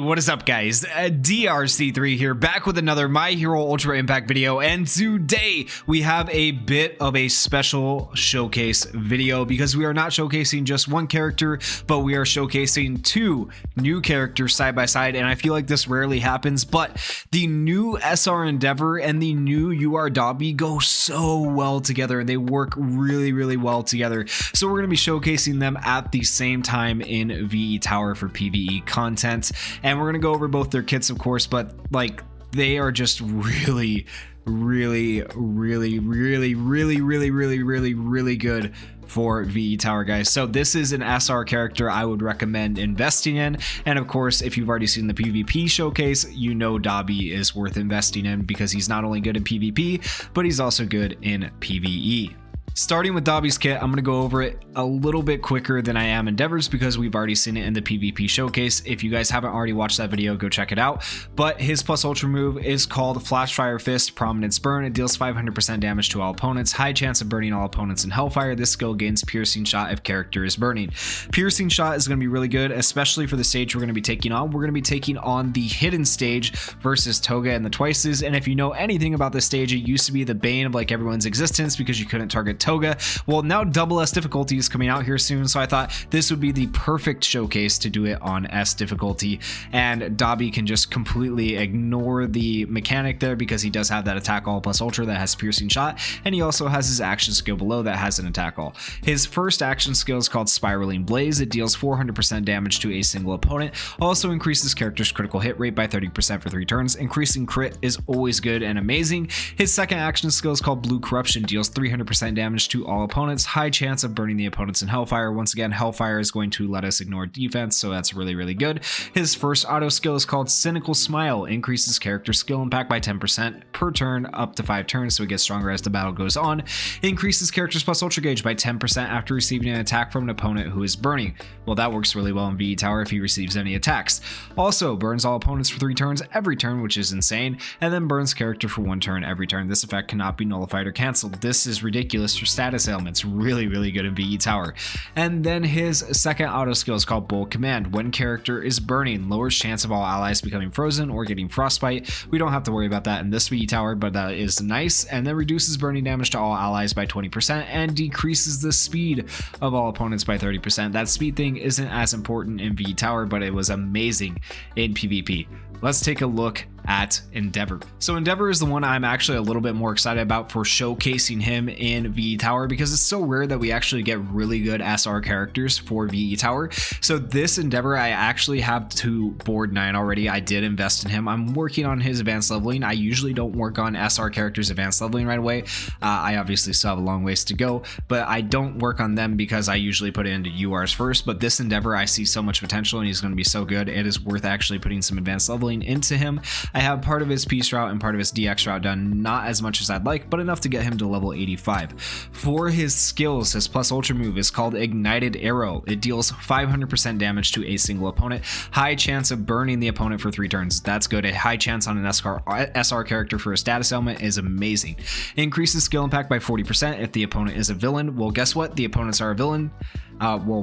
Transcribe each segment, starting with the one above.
What is up, guys? DRC3 here, back with another My Hero Ultra Impact video, and today we have a bit of a special showcase video because we are not showcasing just one character, but we are showcasing two new characters side by side, and I feel like this rarely happens, but the new SR Endeavor and the new UR Dabi go so well together. They work really well together, so we're going to be showcasing them at the same time in VE Tower for PvE content, and we're gonna go over both their kits, of course, but like they are just really good for VE Tower, guys. So this is an SR character I would recommend investing in, and of course if you've already seen the PvP showcase, you know Dabi is worth investing in because he's not only good in PvP, but he's also good in PvE. Starting with Dabi's kit, I'm going to go over it a little bit quicker than I am Endeavor's because we've already seen it in the PvP showcase. If you guys haven't already watched that video, go check it out. But his plus ultra move is called Flash Fire Fist Prominence Burn. It deals 500% damage to all opponents, high chance of burning all opponents in Hellfire. This skill gains Piercing Shot if character is burning. Piercing Shot is going to be really good, especially for the stage we're going to be taking on. We're going to be taking on the hidden stage versus Toga and the Twices. And if you know anything about this stage, it used to be the bane of like everyone's existence because you couldn't target Toga. Well, now double S difficulty is coming out here soon, so I thought this would be the perfect showcase to do it on S difficulty, and Dabi can just completely ignore the mechanic there because he does have that attack all plus ultra that has Piercing Shot, and he also has his action skill below that has an attack all. His first action skill is called Spiraling Blaze. It deals 400% damage to a single opponent, also increases character's critical hit rate by 30% for 3 turns. Increasing crit is always good and amazing. His second action skill is called Blue Corruption, deals 300% damage to all opponents, high chance of burning the opponents in Hellfire. Once again, Hellfire is going to let us ignore defense, so that's really good. His first auto skill is called Cynical Smile, increases character skill impact by 10% per turn up to 5 turns, so it gets stronger as the battle goes on. Increases character's plus ultra gauge by 10% after receiving an attack from an opponent who is burning. Well, that works really well in VE Tower if he receives any attacks. Also burns all opponents for 3 turns every turn, which is insane, and then burns character for 1 turn every turn. This effect cannot be nullified or cancelled. This is ridiculous for status ailments. Really good in VE Tower. And then his second auto skill is called Bold Command. When character is burning, lowers chance of all allies becoming frozen or getting frostbite. We don't have to worry about that in this VE Tower, but that is nice. And then reduces burning damage to all allies by 20% and decreases the speed of all opponents by 30%. That speed thing isn't as important in VE Tower, but it was amazing in PvP. Let's take a look at Endeavor. So Endeavor is the one I'm actually a little bit more excited about for showcasing him in VE Tower because it's so rare that we actually get really good SR characters for VE Tower. So this Endeavor, I actually have to board 9 already. I did invest in him. I'm working on his advanced leveling. I usually don't work on SR characters advanced leveling right away. I obviously still have a long ways to go, but I don't work on them because I usually put it into URs first. But this Endeavor, I see so much potential and he's going to be so good. It is worth actually putting some advanced leveling into him. I have part of his Peace route and part of his DX route done, not as much as I'd like, but enough to get him to level 85. For his skills, his plus ultra move is called Ignited Arrow. It deals 500% damage to a single opponent, high chance of burning the opponent for 3 turns. That's good. A high chance on an SR character for a status element is amazing. Increases skill impact by 40% if the opponent is a villain. Well, guess what? The opponents are a villain.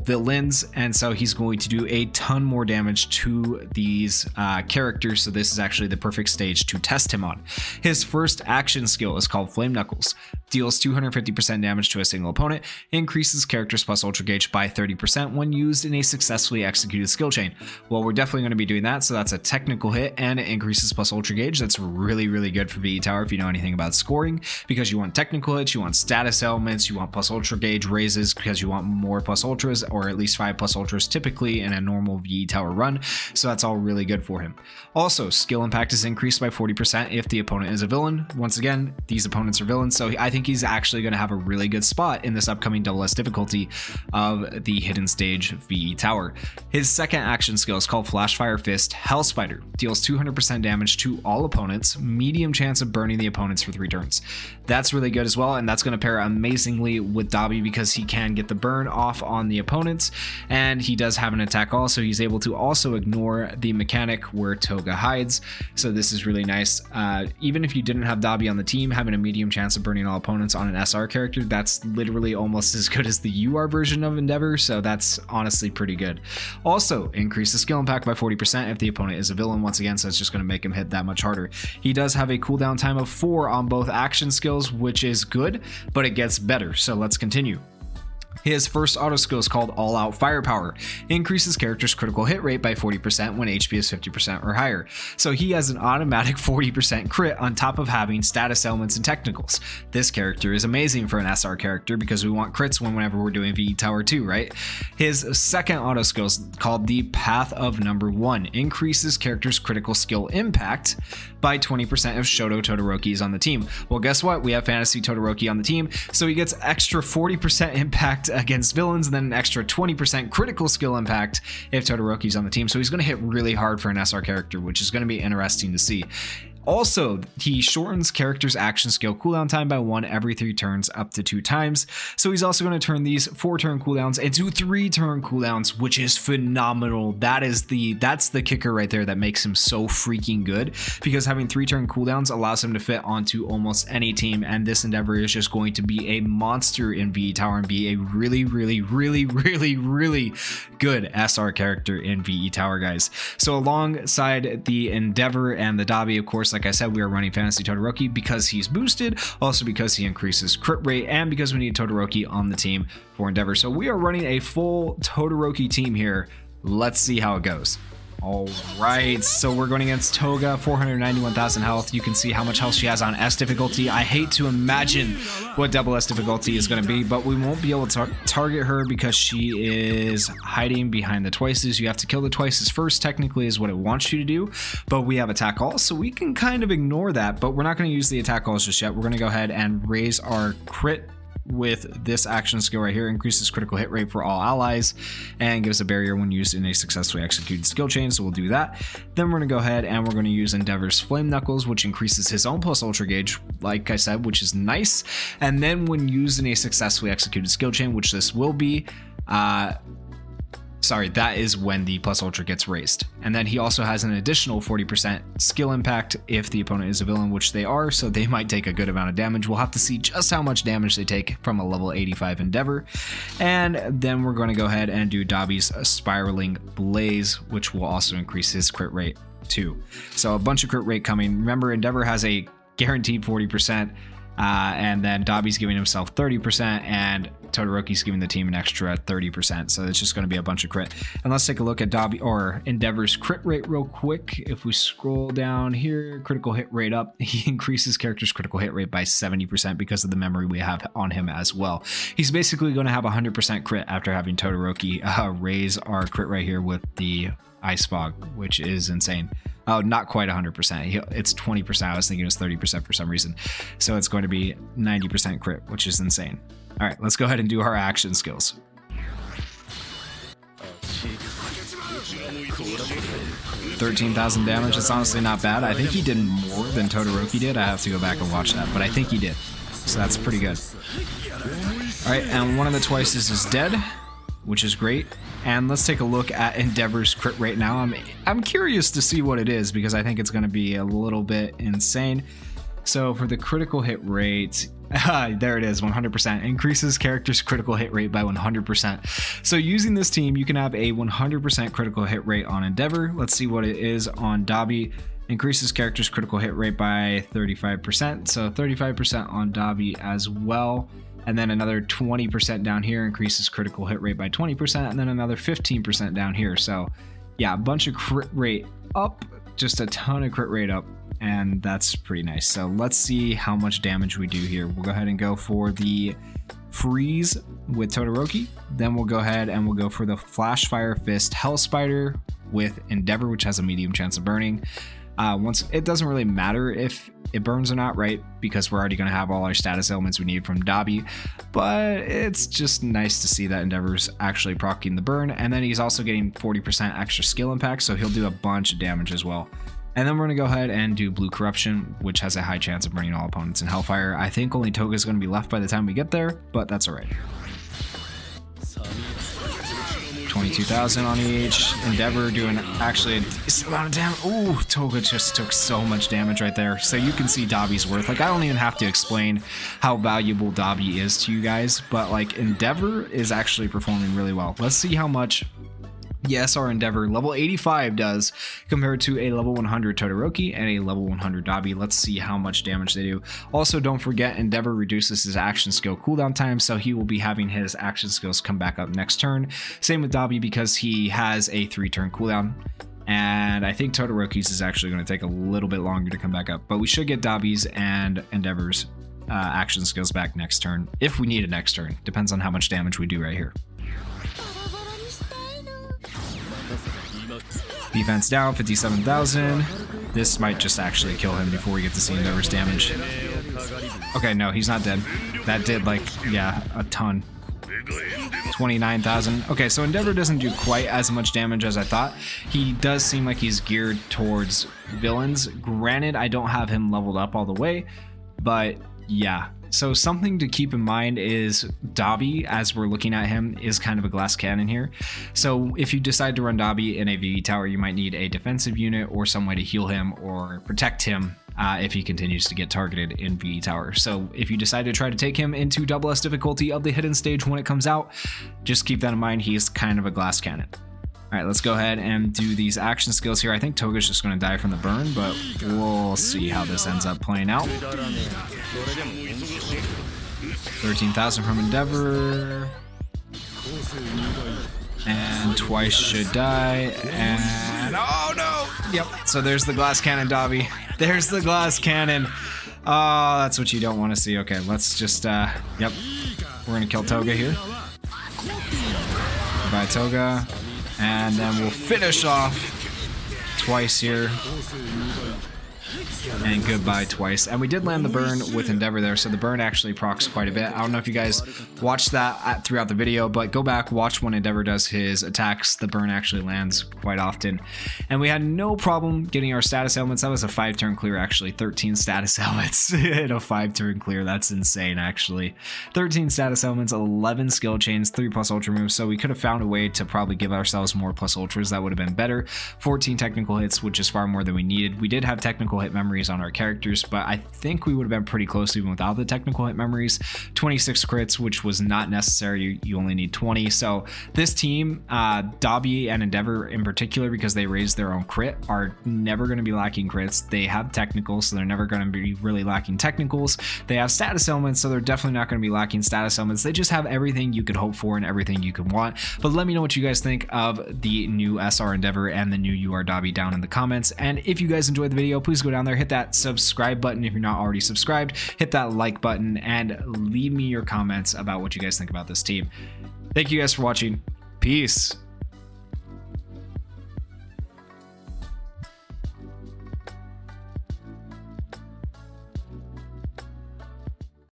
Villains, and so he's going to do a ton more damage to these characters, so this is actually the perfect stage to test him on. His first action skill is called Flame Knuckles. Deals 250% damage to a single opponent, increases character's plus ultra gauge by 30% when used in a successfully executed skill chain. Well, we're definitely going to be doing that, so that's a technical hit, and it increases plus ultra gauge. That's really good for VE Tower if you know anything about scoring, because you want technical hits, you want status elements, you want plus ultra gauge raises because you want more plus ultras, or at least 5 plus ultras typically in a normal VE Tower run, so that's all really good for him. Also, skill impact is increased by 40% if the opponent is a villain. Once again, these opponents are villains, so I think he's actually going to have a really good spot in this upcoming double S difficulty of the hidden stage VE Tower. His second action skill is called Flash Fire Fist Hell Spider. Deals 200% damage to all opponents, medium chance of burning the opponents for 3 turns. That's really good as well, and that's going to pair amazingly with Dabi because he can get the burn off on the opponents, and he does have an attack also. He's able to also ignore the mechanic where Toga hides, so this is really nice. Even if you didn't have Dabi on the team, having a medium chance of burning all opponents on an SR character, that's literally almost as good as the UR version of Endeavor, so that's honestly pretty good. Also, increase the skill impact by 40% if the opponent is a villain once again, so it's just going to make him hit that much harder. He does have a cooldown time of 4 on both action skills, which is good, but it gets better, so let's continue. His first auto skill is called All Out Firepower. Increases character's critical hit rate by 40% when HP is 50% or higher. So he has an automatic 40% crit on top of having status elements and technicals. This character is amazing for an SR character because we want crits whenever we're doing VE Tower 2, right? His second auto skill is called the Path of Number 1. Increases character's critical skill impact by 20% if Shoto Todoroki is on the team. Well, guess what? We have Fantasy Todoroki on the team, so he gets extra 40% impact against villains and then an extra 20% critical skill impact if Todoroki's on the team. So he's going to hit really hard for an SR character, which is going to be interesting to see. Also, he shortens character's action skill cooldown time by 1 every 3 turns up to 2 times. So he's also going to turn these 4-turn cooldowns into 3-turn cooldowns, which is phenomenal. That's the kicker right there that makes him so freaking good, because having 3-turn cooldowns allows him to fit onto almost any team, and this Endeavor is just going to be a monster in VE Tower and be a really good SR character in VE Tower, guys. So alongside the Endeavor and the Dabi, of course, like I said, we are running Fantasy Todoroki because he's boosted, also because he increases crit rate, and because we need Todoroki on the team for Endeavor. So we are running a full Todoroki team here. Let's see how it goes. All right, so we're going against Toga, 491,000 health. You can see how much health she has on S difficulty. I hate to imagine what double S difficulty is going to be, but we won't be able to target her because she is hiding behind the Twices. You have to kill the Twices first, technically, is what it wants you to do, but we have attack all, so we can kind of ignore that, but we're not going to use the attack alls just yet. We're going to go ahead and raise our crit with this action skill right here. Increases critical hit rate for all allies and gives a barrier when used in a successfully executed skill chain, so we'll do that. Then we're going to go ahead and we're going to use Endeavor's Flame Knuckles, which increases his own plus ultra gauge, like I said, which is nice. And then when used in a successfully executed skill chain, which this will be, that is when the plus ultra gets raised. And then he also has an additional 40% skill impact if the opponent is a villain, which they are, so they might take a good amount of damage. We'll have to see just how much damage they take from a level 85 Endeavor. And then we're going to go ahead and do Dabi's Spiraling Blaze, which will also increase his crit rate too. So a bunch of crit rate coming. Remember, Endeavor has a guaranteed 40%, and then Dabi's giving himself 30%, and Todoroki's giving the team an extra 30%, so it's just going to be a bunch of crit. And let's take a look at Dabi or Endeavor's crit rate real quick. If we scroll down here, critical hit rate up, he increases character's critical hit rate by 70% because of the memory we have on him as well. He's basically going to have 100% crit after having Todoroki raise our crit right here with the Ice Fog, which is insane. Oh, not quite 100%. It's 20%. I was thinking it was 30% for some reason. So it's going to be 90% crit, which is insane. All right, let's go ahead and do our action skills. 13,000 damage. That's honestly not bad. I think he did more than Todoroki did. I have to go back and watch that, but I think he did. So that's pretty good. All right, and one of the Twices is dead, which is great. And let's take a look at Endeavor's crit rate now. I'm curious to see what it is because I think it's going to be a little bit insane. So for the critical hit rate, there it is, 100%. Increases character's critical hit rate by 100%. So using this team, you can have a 100% critical hit rate on Endeavor. Let's see what it is on Dabi. Increases character's critical hit rate by 35%. So 35% on Dabi as well. And then another 20% down here, increases critical hit rate by 20%, and then another 15% down here. So yeah, a bunch of crit rate up, just a ton of crit rate up, and that's pretty nice. So let's see how much damage we do here. We'll go ahead and go for the freeze with Todoroki. Then we'll go ahead and we'll go for the Flash Fire Fist Hell Spider with Endeavor, which has a medium chance of burning. Once it doesn't really matter if it burns or not, right? Because we're already going to have all our status elements we need from Dabi, but it's just nice to see that Endeavor's actually proccing the burn, and then he's also getting 40% extra skill impact, so he'll do a bunch of damage as well. And then we're going to go ahead and do Blue Corruption, which has a high chance of burning all opponents in Hellfire. I think only Toga is going to be left by the time we get there, but that's all right. 22,000 on each. Endeavor doing actually a decent amount of damage. Ooh, Toga just took so much damage right there. So you can see Dabi's worth. Like, I don't even have to explain how valuable Dabi is to you guys, but like Endeavor is actually performing really well. Let's see how much the SR Endeavor level 85 does compared to a level 100 Todoroki and a level 100 Dabi. Let's see how much damage they do. Also, don't forget, Endeavor reduces his action skill cooldown time, so he will be having his action skills come back up next turn. Same with Dabi because he has a 3-turn cooldown. And I think Todoroki's is actually going to take a little bit longer to come back up, but we should get Dabi's and Endeavor's action skills back next turn, if we need a next turn. Depends on how much damage we do right here. Defense down, 57,000. This might just actually kill him before we get to see Endeavor's damage. Okay, no, he's not dead. That did, like, yeah, a ton. 29,000. Okay, so Endeavor doesn't do quite as much damage as I thought. He does seem like he's geared towards villains. Granted, I don't have him leveled up all the way, but yeah. So something to keep in mind is Dabi, as we're looking at him, is kind of a glass cannon here. So if you decide to run Dabi in a VV tower, you might need a defensive unit or some way to heal him or protect him if he continues to get targeted in VE tower. So if you decide to try to take him into double S difficulty of the hidden stage when it comes out, just keep that in mind. He's kind of a glass cannon. All right, let's go ahead and do these action skills here. I think Toga's just going to die from the burn, but we'll see how this ends up playing out. 13,000 from Endeavor. And twice should die. And oh no! Yep, so there's the glass cannon, Dabi. There's the glass cannon. Oh, that's what you don't want to see. Okay, let's just, yep. We're going to kill Toga here. Goodbye, Toga. And then we'll finish off twice here. And goodbye twice. And we did land the burn with Endeavor there, so the burn actually procs quite a bit. I don't know if you guys watched that throughout the video, but go back, watch when Endeavor does his attacks. The burn actually lands quite often. And we had no problem getting our status elements. That was a 5-turn clear, actually. 13 status elements in a 5-turn clear. That's insane, actually. 13 status elements, 11 skill chains, 3+ ultra moves. So we could have found a way to probably give ourselves more plus ultras. That would have been better. 14 technical hits, which is far more than we needed. We did have technical hit memories on our characters, but I think we would have been pretty close even without the technical hit memories. 26 crits, which was not necessary. You only need 20. So this team, Dabi and Endeavor in particular, because they raised their own crit, are never going to be lacking crits. They have technicals, so they're never going to be really lacking technicals. They have status elements, so they're definitely not going to be lacking status elements. They just have everything you could hope for and everything you could want. But let me know what you guys think of the new SR Endeavor and the new UR Dabi down in the comments. And if you guys enjoyed the video, please go down there, hit that subscribe button if you're not already subscribed, hit that like button, and leave me your comments about what you guys think about this team. Thank you guys for watching. Peace.